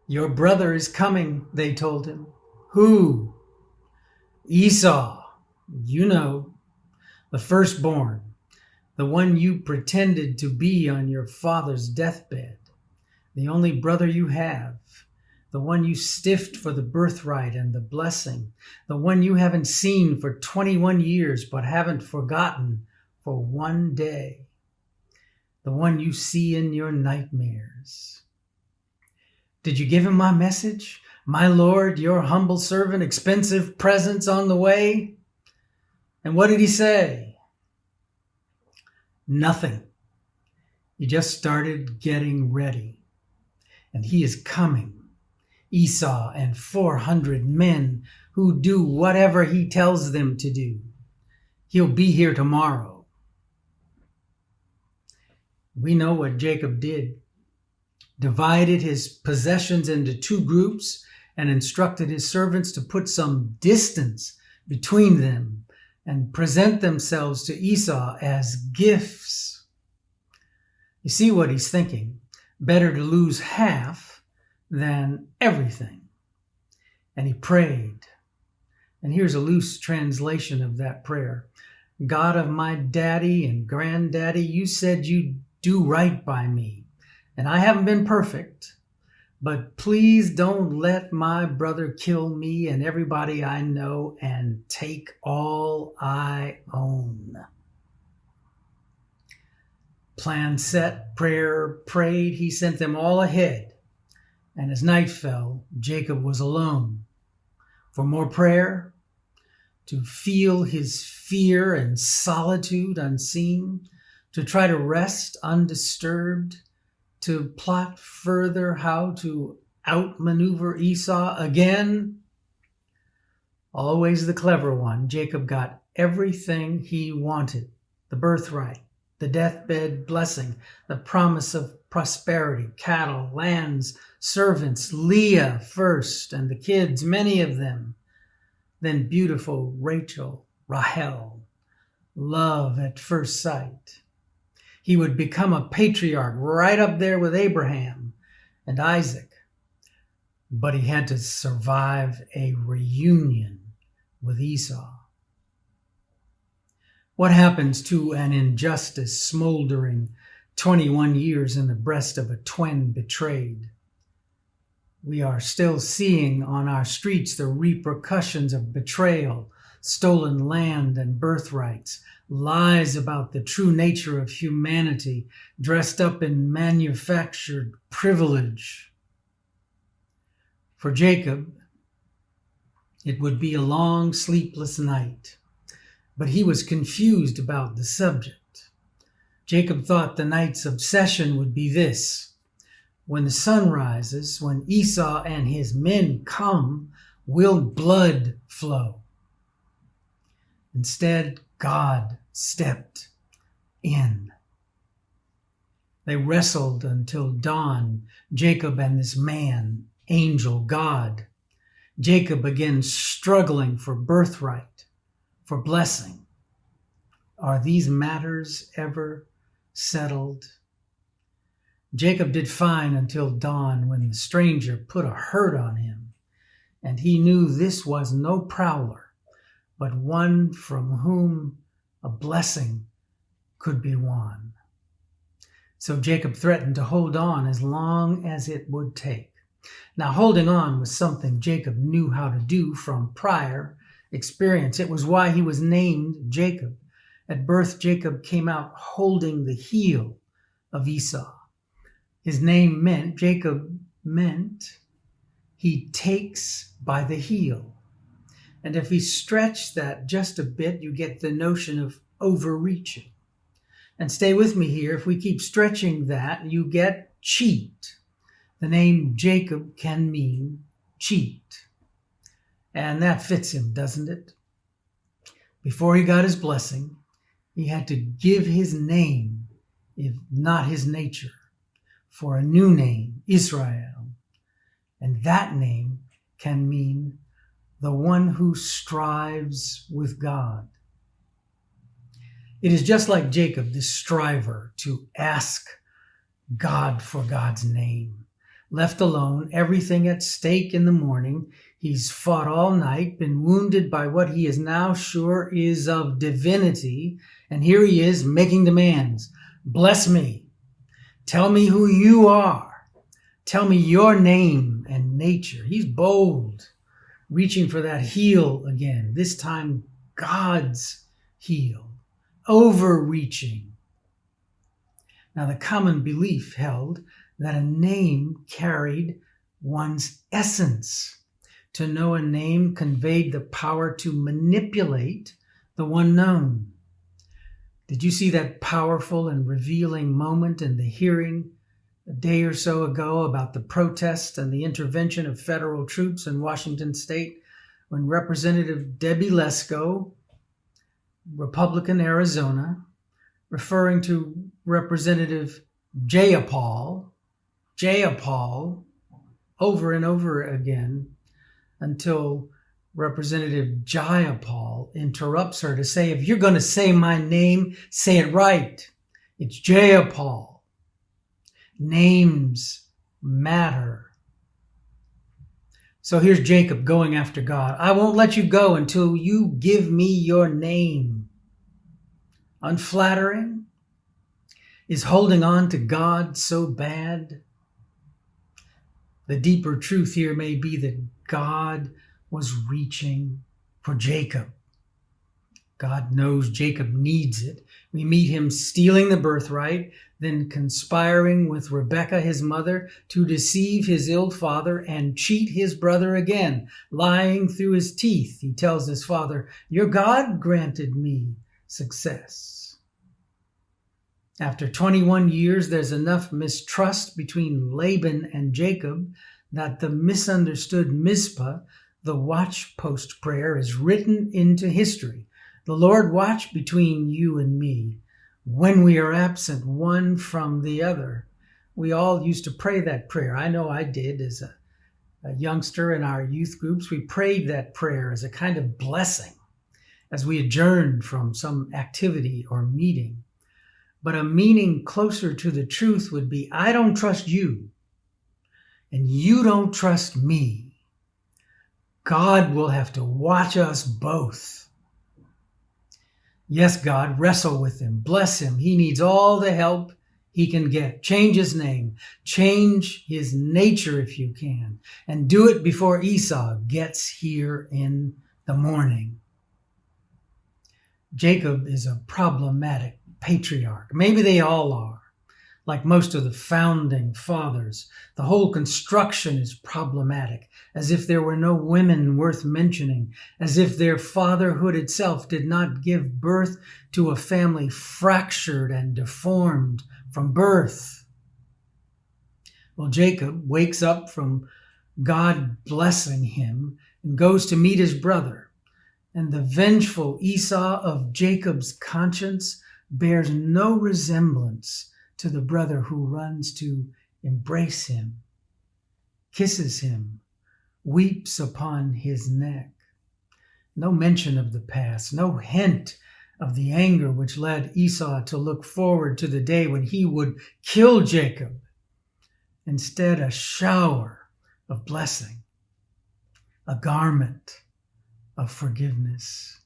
Your brother is coming, they told him. Who? Esau. You know, the firstborn, the one you pretended to be on your father's deathbed, the only brother you have, the one you stiffed for the birthright and the blessing, the one you haven't seen for 21 years but haven't forgotten for one day, the one you see in your nightmares. Did you give him my message? My Lord, your humble servant, expensive presents on the way? And what did he say? Nothing. He just started getting ready. And he is coming. Esau and 400 men who do whatever he tells them to do. He'll be here tomorrow. We know what Jacob did. Divided his possessions into two groups and instructed his servants to put some distance between them and present themselves to Esau as gifts. You see what he's thinking. Better to lose half than everything. And he prayed. And here's a loose translation of that prayer. God of my daddy and granddaddy, you said you'd do right by me. And I haven't been perfect, but please don't let my brother kill me and everybody I know and take all I own. Plan set, prayer prayed, he sent them all ahead. And as night fell, Jacob was alone. For more prayer, to feel his fear and solitude unseen, to try to rest undisturbed, to plot further how to outmaneuver Esau again. Always the clever one, Jacob got everything he wanted. The birthright, the deathbed blessing, the promise of prosperity, cattle, lands, servants, Leah first, and the kids, many of them. Then beautiful Rachel, Rahel, love at first sight. He would become a patriarch right up there with Abraham and Isaac. But he had to survive a reunion with Esau. What happens to an injustice smoldering 21 years in the breast of a twin betrayed? We are still seeing on our streets the repercussions of betrayal, stolen land and birthrights, lies about the true nature of humanity dressed up in manufactured privilege. For Jacob, it would be a long, sleepless night, but he was confused about the subject. Jacob thought the night's obsession would be this: when the sun rises, when Esau and his men come, will blood flow? Instead, God stepped in. They wrestled until dawn, Jacob and this man, angel God. Jacob again struggling for birthright, for blessing. Are these matters ever settled? Jacob did fine until dawn, when the stranger put a hurt on him, and he knew this was no prowler, but one from whom a blessing could be won. So Jacob threatened to hold on as long as it would take. Now, holding on was something Jacob knew how to do from prior experience. It was why he was named Jacob. At birth, Jacob came out holding the heel of Esau. His name Jacob meant he takes by the heel. And if we stretch that just a bit, you get the notion of overreaching. And stay with me here. If we keep stretching that, you get cheat. The name Jacob can mean cheat. And that fits him, doesn't it? Before he got his blessing, he had to give his name, if not his nature, for a new name, Israel. And that name can mean the one who strives with God. It is just like Jacob, this striver, to ask God for God's name. left alone, everything at stake in the morning. He's fought all night, been wounded by what he is now sure is of divinity, and here he is making demands. Bless me. Tell me who you are. Tell me your name and nature. He's bold, reaching for that heel again, this time God's heel, overreaching. Now, the common belief held that a name carried one's essence. To know a name conveyed the power to manipulate the one known. Did you see that powerful and revealing moment in the hearing a day or so ago about the protest and the intervention of federal troops in Washington state when Representative Debbie Lesko, Republican Arizona, referring to Representative Jayapal, over and over again until Representative Jayapal interrupts her to say, if you're going to say my name, say it right. It's Jayapal. Names matter. So here's Jacob going after God. I won't let you go until you give me your name. Unflattering? Is holding on to God so bad? The deeper truth here may be that God was reaching for Jacob. God knows Jacob needs it. We meet him stealing the birthright, then conspiring with Rebekah, his mother, to deceive his ill father and cheat his brother again. Lying through his teeth, he tells his father, your God granted me success. After 21 years, there's enough mistrust between Laban and Jacob that the misunderstood Mizpah, the watch post prayer, is written into history. The Lord watch between you and me when we are absent one from the other. We all used to pray that prayer. I know I did as a youngster in our youth groups. We prayed that prayer as a kind of blessing as we adjourned from some activity or meeting. But a meaning closer to the truth would be, I don't trust you, and you don't trust me. God will have to watch us both. Yes, God, wrestle with him. Bless him. He needs all the help he can get. Change his name. Change his nature if you can. And do it before Esau gets here in the morning. Jacob is a problematic patriarch. Maybe they all are. Like most of the founding fathers, the whole construction is problematic, as if there were no women worth mentioning, as if their fatherhood itself did not give birth to a family fractured and deformed from birth. Well, Jacob wakes up from God blessing him and goes to meet his brother, and the vengeful Esau of Jacob's conscience bears no resemblance to the brother who runs to embrace him, kisses him, weeps upon his neck. No mention of the past, no hint of the anger which led Esau to look forward to the day when he would kill Jacob. Instead, a shower of blessing, a garment of forgiveness.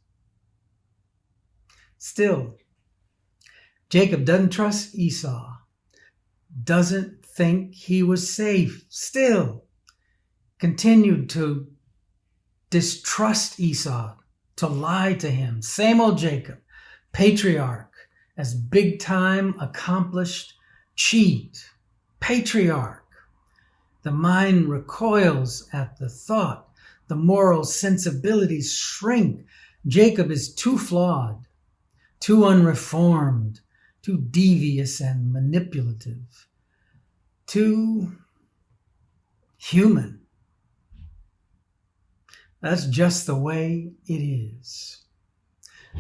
Still, Jacob doesn't trust Esau, doesn't think he was safe, still continued to distrust Esau, to lie to him. Same old Jacob, patriarch, as big-time accomplished cheat, patriarch. The mind recoils at the thought. The moral sensibilities shrink. Jacob is too flawed, too unreformed, too devious and manipulative, too human. That's just the way it is.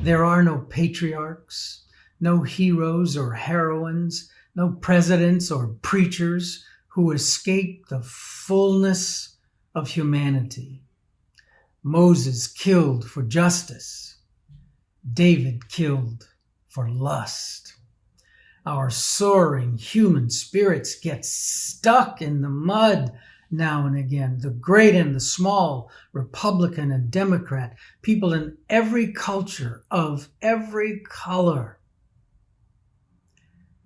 There are no patriarchs, no heroes or heroines, no presidents or preachers who escape the fullness of humanity. Moses killed for justice. David killed for lust. Our soaring human spirits get stuck in the mud now and again. The great and the small, Republican and Democrat, people in every culture, of every color.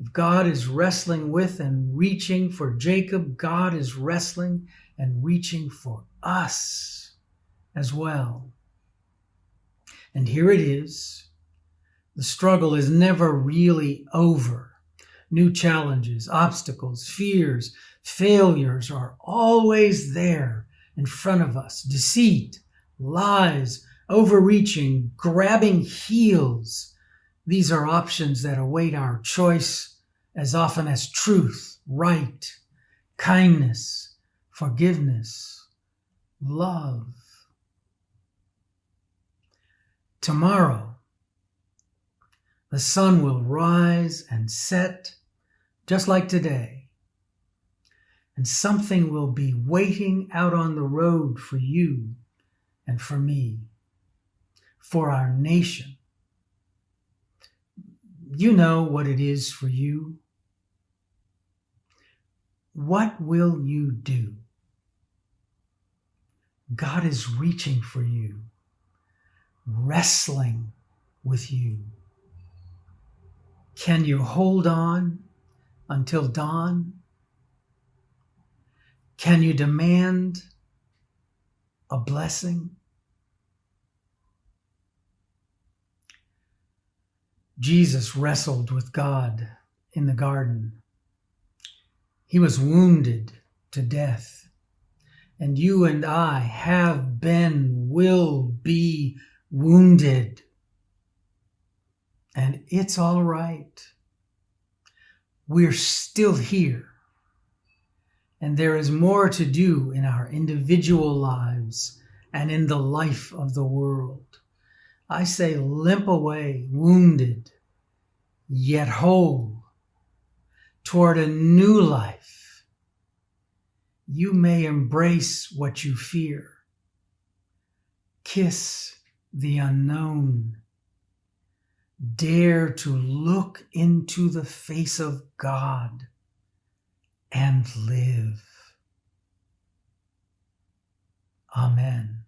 If God is wrestling with and reaching for Jacob, God is wrestling and reaching for us as well. And here it is. The struggle is never really over. New challenges, obstacles, fears, failures are always there in front of us. Deceit, lies, overreaching, grabbing heels. These are options that await our choice as often as truth, right, kindness, forgiveness, love. Tomorrow, the sun will rise and set just like today, and something will be waiting out on the road for you and for me, for our nation. You know what it is for you. What will you do? God is reaching for you, wrestling with you. Can you hold on until dawn? Can you demand a blessing? Jesus wrestled with God in the garden. He was wounded to death. And you and I have been, will be wounded. And it's all right. We're still here. And there is more to do in our individual lives and in the life of the world. I say limp away, wounded, yet whole, toward a new life. You may embrace what you fear. Kiss the unknown. Dare to look into the face of God and live. Amen.